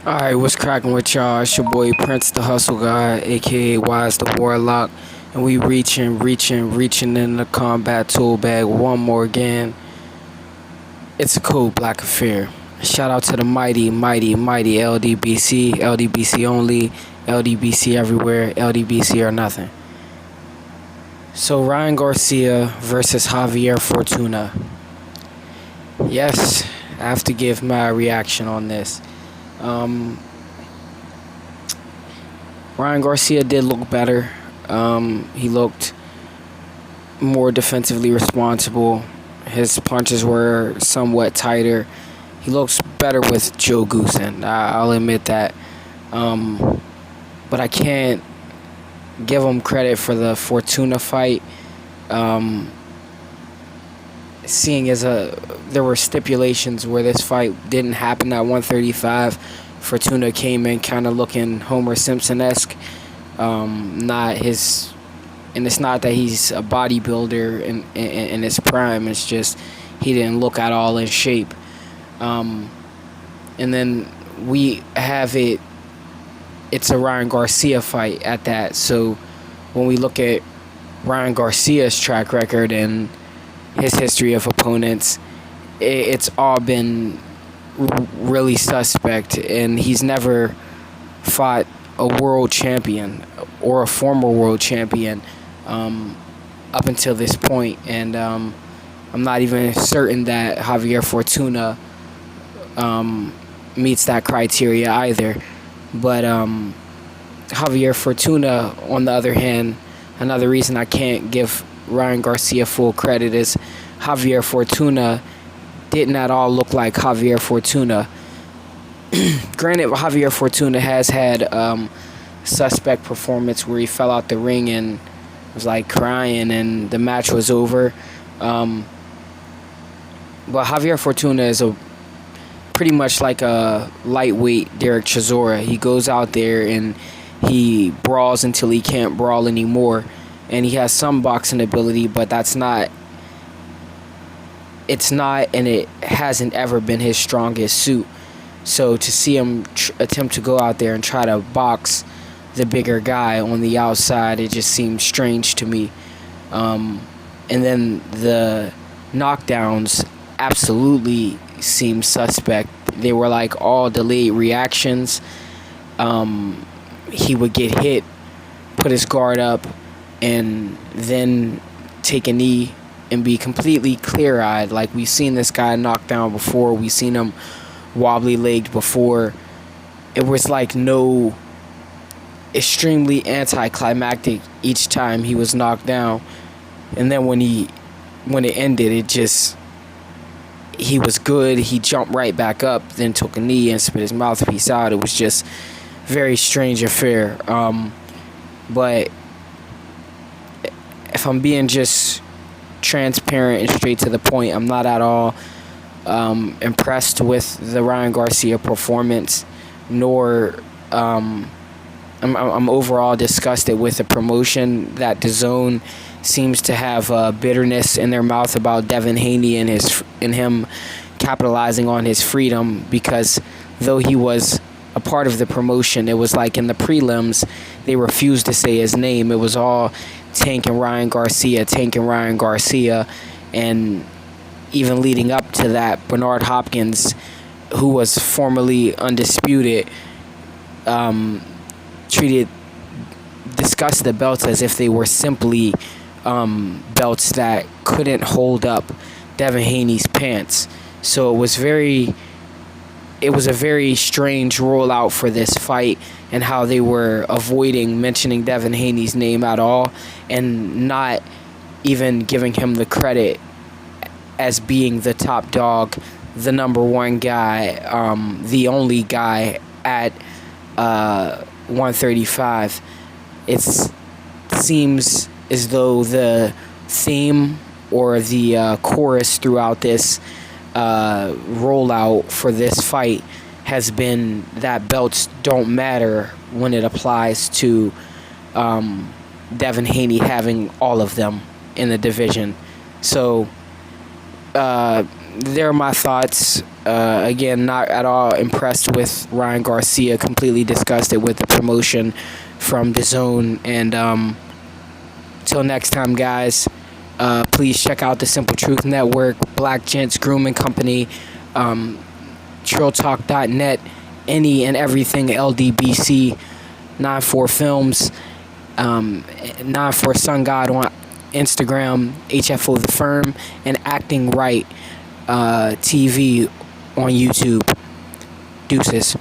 Alright, what's cracking with y'all? It's your boy Prince the Hustle Guy, aka Wise the Warlock, and we reaching in the combat tool bag one more again. It's a cold black affair. Shout out to the mighty LDBC only, LDBC everywhere, LDBC or nothing. So Ryan Garcia versus Javier Fortuna. Yes, I have to give my reaction on this. Ryan Garcia did look better. He looked more defensively responsible. His punches were somewhat tighter. He looks better with Joe Goosen. I'll admit that. But I can't give him credit for the Fortuna fight. Seeing as there were stipulations where this fight didn't happen at 135, Fortuna came in kind of looking Homer Simpson-esque. Not his, and it's not that he's a bodybuilder in his prime. It's just he didn't look at all in shape. And then we have it. It's a Ryan Garcia fight at that. So when we look at Ryan Garcia's track record and his history of opponents, it's all been really suspect, and he's never fought a world champion or a former world champion up until this point. And I'm not even certain that Javier Fortuna meets that criteria either. But Javier Fortuna, on the other hand, another reason I can't give Ryan Garcia full credit is Javier Fortuna didn't at all look like Javier Fortuna. Granted, Javier Fortuna has had suspect performance where he fell out the ring and was like crying and the match was over. But Javier Fortuna is pretty much like a lightweight Derek Chisora. He goes out there and he brawls until he can't brawl anymore. And he has some boxing ability, but it's not, and it hasn't ever been his strongest suit. So to see him attempt to go out there and try to box the bigger guy on the outside, it just seems strange to me. And then the knockdowns absolutely seem suspect. They were like all delayed reactions. He would get hit, put his guard up, and then take a knee and be completely clear-eyed. Like, we've seen this guy knocked down before. We've seen him wobbly-legged before. It was like no extremely anticlimactic each time he was knocked down. And then when it ended, he was good. He jumped right back up, then took a knee and spit his mouthpiece out. It was just very strange affair. But if I'm being just transparent and straight to the point, I'm not at all impressed with the Ryan Garcia performance, nor I'm overall disgusted with the promotion that DAZN seems to have bitterness in their mouth about Devin Haney and him capitalizing on his freedom, because though he was a part of the promotion, it was like in the prelims they refused to say his name. It was all tanking Ryan Garcia, and even leading up to that, Bernard Hopkins, who was formerly undisputed, discussed the belts as if they were simply belts that couldn't hold up Devin Haney's pants. So it was a very strange rollout for this fight, and how they were avoiding mentioning Devin Haney's name at all, and not even giving him the credit as being the top dog, the number one guy, the only guy at 135. It seems as though the theme or the chorus throughout this rollout for this fight has been that belts don't matter when it applies to Devin Haney having all of them in the division. So they're my thoughts. Again, not at all impressed with Ryan Garcia. Completely disgusted with the promotion from the Zone. And till next time, guys. Please check out the Simple Truth Network, Black Gents Grooming Company, TrillTalk.net, any and everything LDBC, 94 Films, 94 Sun God on Instagram, HFO The Firm, and Acting Right TV on YouTube. Deuces.